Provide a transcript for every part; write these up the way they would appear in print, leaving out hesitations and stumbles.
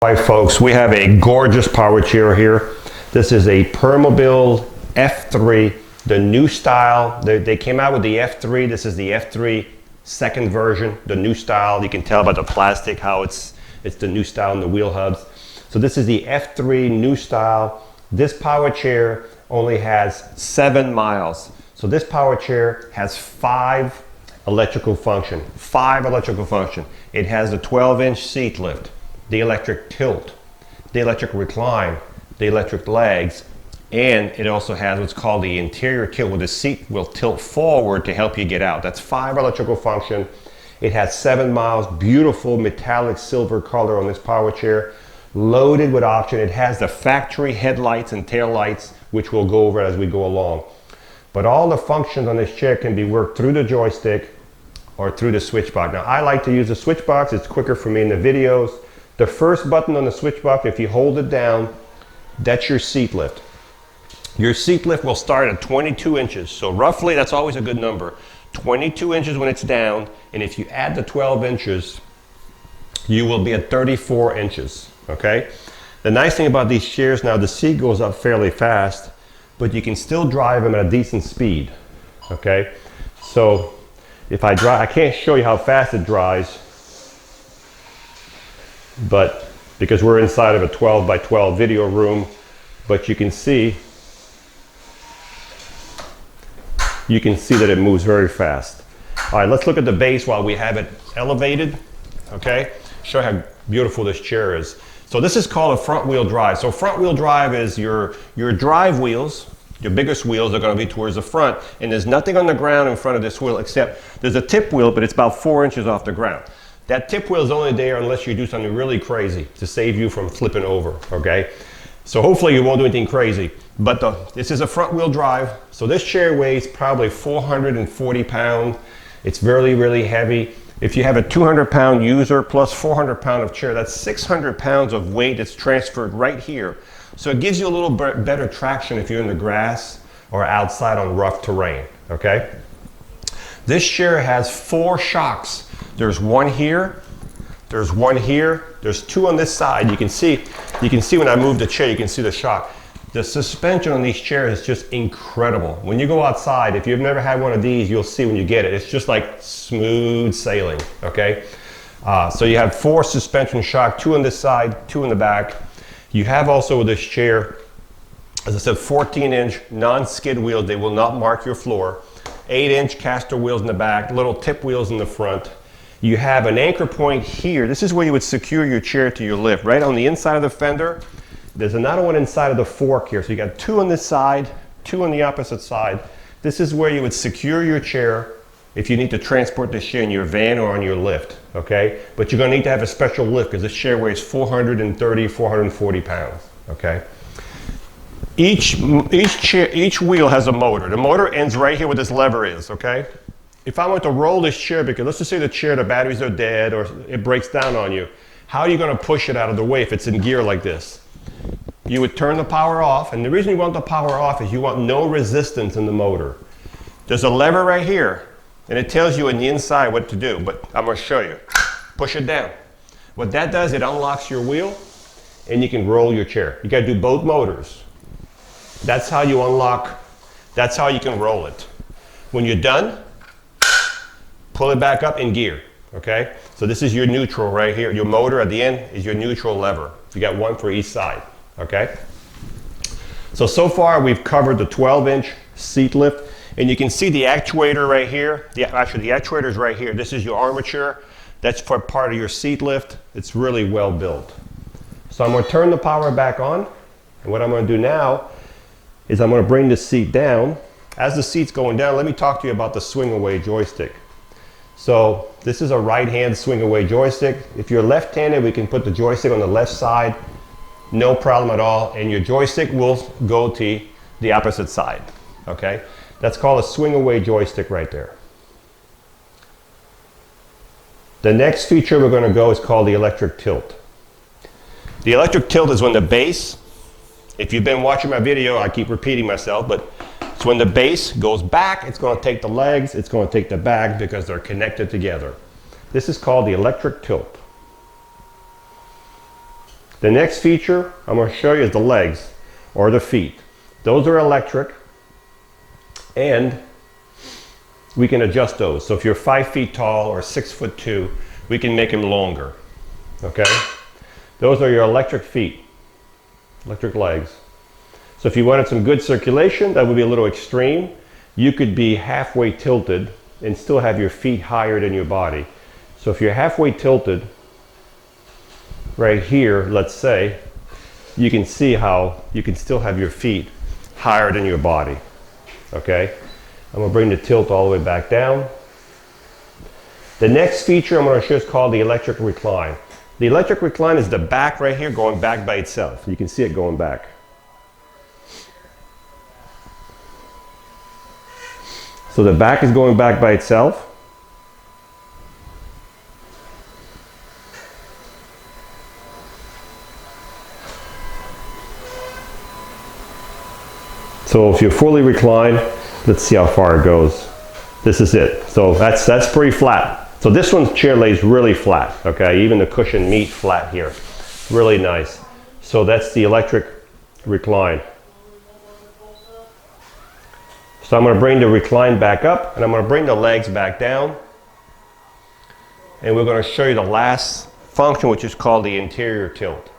Hi folks, we have a gorgeous power chair here. This is a Permobil F3, the new style. They came out with the F3. This is the F3 second version, the new style. You can tell by the plastic how it's the new style in the wheel hubs. So this is the F3 new style. This power chair only has 7 miles. So this power chair has 5 electrical function. It has the 12-inch seat lift, the electric tilt, the electric recline, the electric legs, and it also has what's called the interior tilt, where the seat will tilt forward to help you get out. That's 5 electrical function. It has 7 miles, beautiful metallic silver color on this power chair, loaded with option. It has the factory headlights and tail lights, which we'll go over as we go along. But all the functions on this chair can be worked through the joystick or through the switch box. Now I like to use the switch box. It's quicker for me in the videos. The first button on the switch box, if you hold it down, that's your seat lift. Your seat lift will start at 22 inches. So roughly, that's always a good number. 22 inches when it's down, and if you add the 12 inches, you will be at 34 inches, okay? The nice thing about these chairs now, the seat goes up fairly fast, but you can still drive them at a decent speed, okay? So if I drive, I can't show you how fast it drives, but because we're inside of a 12 by 12 video room, but you can see that it moves very fast. All right, let's look at the base while we have it elevated, okay? Show how beautiful this chair is. So this is called a front wheel drive. So front wheel drive is your drive wheels, your biggest wheels are going to be towards the front, and there's nothing on the ground in front of this wheel except there's a tip wheel, but it's about 4 inches off the ground. That tip wheel is only there unless you do something really crazy to save you from flipping over, okay? So hopefully you won't do anything crazy. But this is a front wheel drive. So this chair weighs probably 440 pounds. It's really, really heavy. If you have a 200-pound user plus 400 pounds of chair, that's 600 pounds of weight that's transferred right here. So it gives you a little better traction if you're in the grass or outside on rough terrain, okay? This chair has 4 shocks. There's one here, there's one here, there's 2 on this side. You can see when I move the chair, you can see the shock. The suspension on these chairs is just incredible. When you go outside, if you've never had one of these, you'll see when you get it. It's just like smooth sailing, okay? So you have 4 suspension shocks, 2 on this side, 2 in the back. You have also with this chair, as I said, 14-inch non-skid wheels. They will not mark your floor. 8-inch caster wheels in the back, little tip wheels in the front. You have an anchor point here. This is where you would secure your chair to your lift, right on the inside of the fender. There's another one inside of the fork here. So you got 2 on this side, 2 on the opposite side. This is where you would secure your chair if you need to transport this chair in your van or on your lift, okay? But you're gonna need to have a special lift because this chair weighs 430, 440 pounds, okay? Each wheel has a motor. The motor ends right here where this lever is, okay? If I want to roll this chair, because let's just say the chair, the batteries are dead or it breaks down on you, how are you going to push it out of the way if it's in gear like this? You would turn the power off, and the reason you want the power off is you want no resistance in the motor. There's a lever right here, and it tells you in the inside what to do, but I'm going to show you. Push it down. What that does, it unlocks your wheel, and you can roll your chair. You got to do both motors. That's how you unlock, that's how you can roll it. When you're done, pull it back up in gear, okay? So this is your neutral right here. Your motor at the end is your neutral lever. You got one for each side, okay? So far we've covered the 12-inch seat lift, and you can see the actuator right here. Actually, the actuator is right here. This is your armature. That's for part of your seat lift. It's really well built. So I'm gonna turn the power back on, and what I'm gonna do now is I'm gonna bring the seat down. As the seat's going down, let me talk to you about the swing away joystick. So this is a right-hand swing away joystick. If you're left-handed, we can put the joystick on the left side, no problem at all, and your joystick will go to the opposite side, okay? That's called a swing away joystick right there. The next feature we're gonna go is called the electric tilt. The electric tilt is when the base, if you've been watching my video, I keep repeating myself, but it's when the base goes back, it's going to take the legs, it's going to take the back because they're connected together. This is called the electric tilt. The next feature I'm going to show you is the legs or the feet. Those are electric, and we can adjust those. So if you're 5 feet tall or 6'2", we can make them longer. Okay? Those are your electric feet, electric legs. So if you wanted some good circulation, that would be a little extreme. You could be halfway tilted and still have your feet higher than your body. So if you're halfway tilted, right here, let's say, you can see how you can still have your feet higher than your body. Okay? I'm going to bring the tilt all the way back down. The next feature I'm going to show is called the electric recline. The electric recline is the back right here going back by itself. You can see it going back. So the back is going back by itself. So if you're fully reclined, let's see how far it goes. This is it. So that's pretty flat. So this one's chair lays really flat, okay? Even the cushion meet flat here. Really nice. So that's the electric recline. So I'm going to bring the recline back up, and I'm going to bring the legs back down. And we're going to show you the last function, which is called the anterior tilt.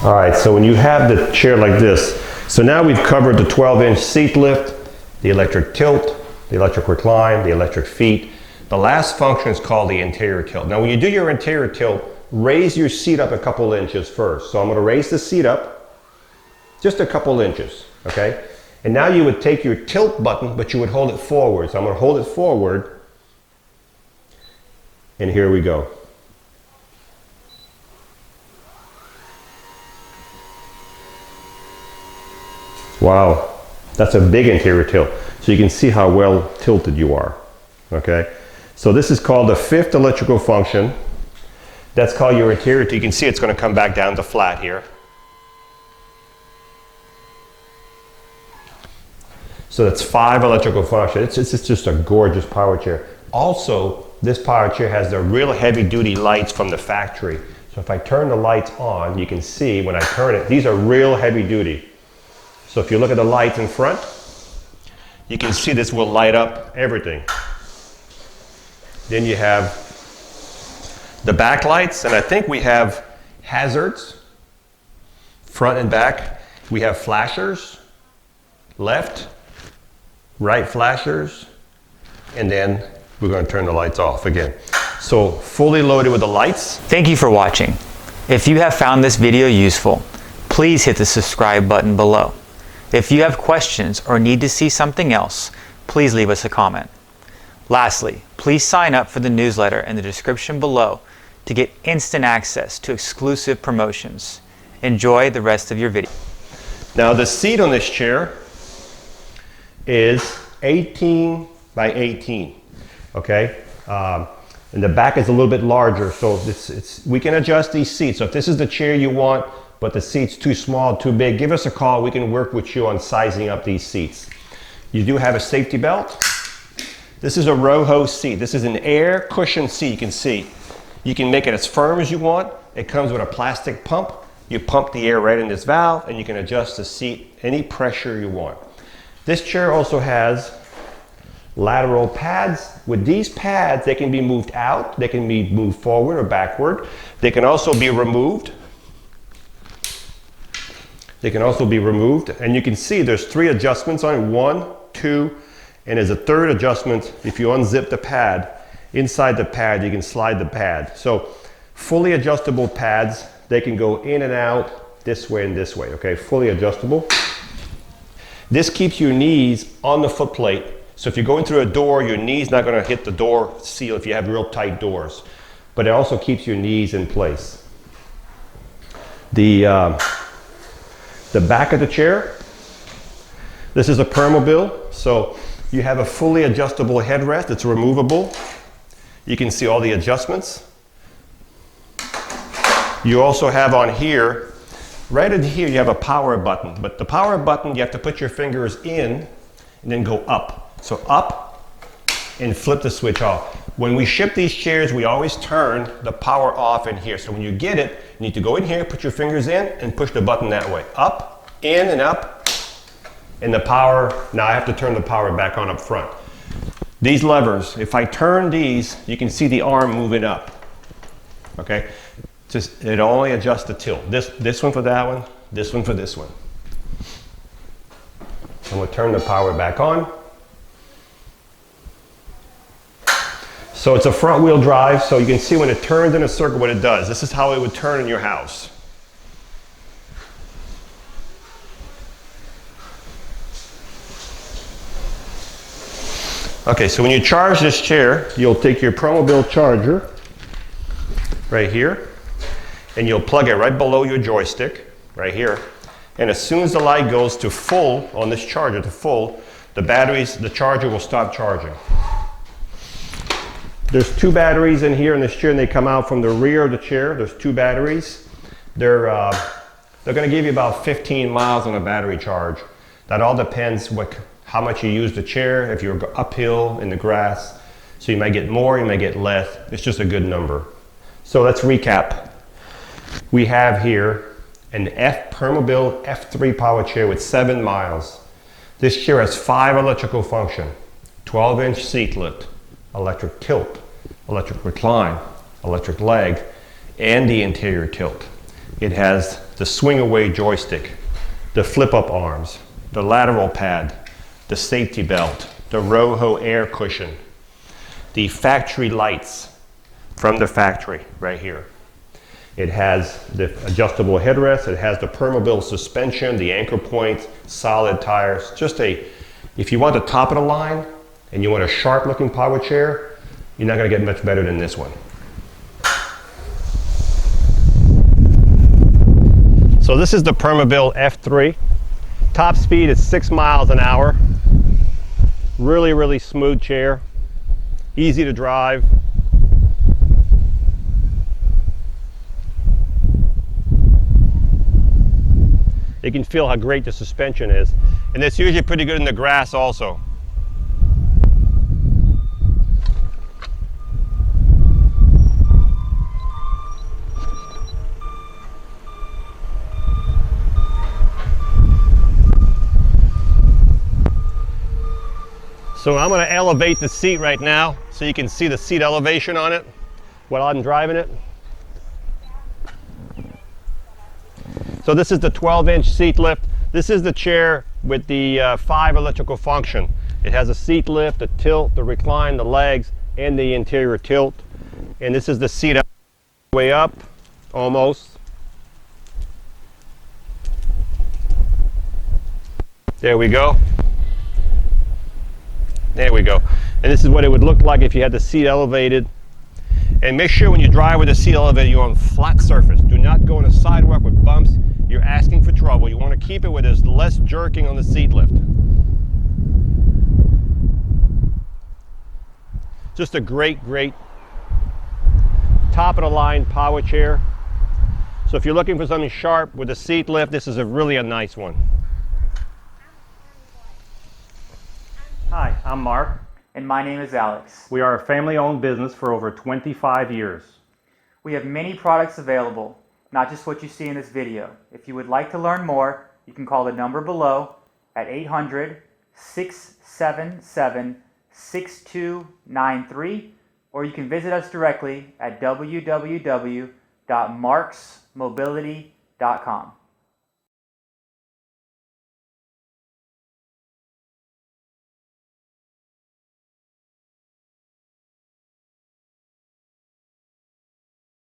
All right, so when you have the chair like this, so now we've covered the 12-inch seat lift, the electric tilt, the electric recline, the electric feet. The last function is called the anterior tilt. Now when you do your anterior tilt, raise your seat up a couple inches first. So I'm going to raise the seat up just a couple inches, okay? And now you would take your tilt button, but you would hold it forward. So I'm going to hold it forward, and here we go. Wow, that's a big anterior tilt. So you can see how well tilted you are, okay? So this is called the 5th electrical function. That's called your anterior tilt. You can see it's going to come back down to flat here. So that's 5 electrical functions. It's just a gorgeous power chair. Also, this power chair has the real heavy duty lights from the factory. So if I turn the lights on, you can see when I turn it, these are real heavy duty. So if you look at the lights in front, you can see this will light up everything. Then you have the back lights, and I think we have hazards, front and back. We have flashers, left, right flashers, and then we're going to turn the lights off again. So fully loaded with the lights. Thank you for watching. If you have found this video useful, please hit the subscribe button below. If you have questions or need to see something else, please leave us a comment. Lastly, please sign up for the newsletter in the description below to get instant access to exclusive promotions. Enjoy the rest of your video. Now the seat on this chair is 18 by 18, okay? And the back is a little bit larger, so we can adjust these seats. So if this is the chair you want, but the seat's too small, too big, give us a call. We can work with you on sizing up these seats. You do have a safety belt. This is a Roho seat. This is an air cushion seat. You can see. You can make it as firm as you want. It comes with a plastic pump. You pump the air right in this valve, and you can adjust the seat any pressure you want. This chair also has lateral pads. With these pads, they can be moved out. They can be moved forward or backward. They can also be removed. They can also be removed, and you can see there's 3 adjustments on it, 1, 2, and there's a 3rd adjustment. If you unzip the pad, inside the pad you can slide the pad. So fully adjustable pads, they can go in and out this way and this way, okay? Fully adjustable. This keeps your knees on the foot plate, so if you're going through a door, your knee's not going to hit the door seal if you have real tight doors, but it also keeps your knees in place. The back of the chair, this is a Permobil, so you have a fully adjustable headrest. It's removable. You can see all the adjustments. You also have on here, right in here, you have a power button. But the power button, you have to put your fingers in and then go up. So up and flip the switch off. When we ship these chairs, we always turn the power off in here. So when you get it, you need to go in here, put your fingers in, and push the button that way. Up, in, and up. And the power, now I have to turn the power back on up front. These levers, if I turn these, you can see the arm moving up. Okay? Just, it only adjusts the tilt. This one for that one, this one for this one. I'm going to turn the power back on. So it's a front wheel drive, so you can see when it turns in a circle what it does. This is how it would turn in your house. Okay, so when you charge this chair, you'll take your Permobil charger right here, and you'll plug it right below your joystick, right here. And as soon as the light goes to full on this charger, to full, the charger will stop charging. There's 2 batteries in here in this chair, and they come out from the rear of the chair. There's 2 batteries. They're going to give you about 15 miles on a battery charge. That all depends how much you use the chair, if you're uphill in the grass. So you might get more, you might get less. It's just a good number. So let's recap. We have here an Permobil F3 Power Chair with 7 miles. This chair has 5 electrical function: 12-inch seat lift, electric tilt, electric recline, electric leg, and the interior tilt. It has the swing away joystick, the flip up arms, the lateral pad, the safety belt, the Roho air cushion, the factory lights from the factory right here. It has the adjustable headrest, it has the Permobil suspension, the anchor points, solid tires. If you want the top of the line and you want a sharp looking power chair, you're not going to get much better than this one. So this is the Permobil F3. Top speed is 6 miles an hour. Really, really smooth chair. Easy to drive. You can feel how great the suspension is. And it's usually pretty good in the grass also. So I'm going to elevate the seat right now so you can see the seat elevation on it while I'm driving it. So this is the 12-inch seat lift. This is the chair with the 5 electrical function. It has a seat lift, the tilt, the recline, the legs, and the interior tilt. And this is the seat way up, almost. There we go. There we go. And this is what it would look like if you had the seat elevated. And make sure when you drive with the seat elevated, you're on flat surface. Do not go on a sidewalk with bumps. You're asking for trouble. You want to keep it where there's less jerking on the seat lift. Just a great, great top of the line power chair. So if you're looking for something sharp with a seat lift, this is really a nice one. Hi, I'm Mark. And my name is Alex. We are a family-owned business for over 25 years. We have many products available, not just what you see in this video. If you would like to learn more, you can call the number below at 800-677-6293, or you can visit us directly at www.marcsmobility.com.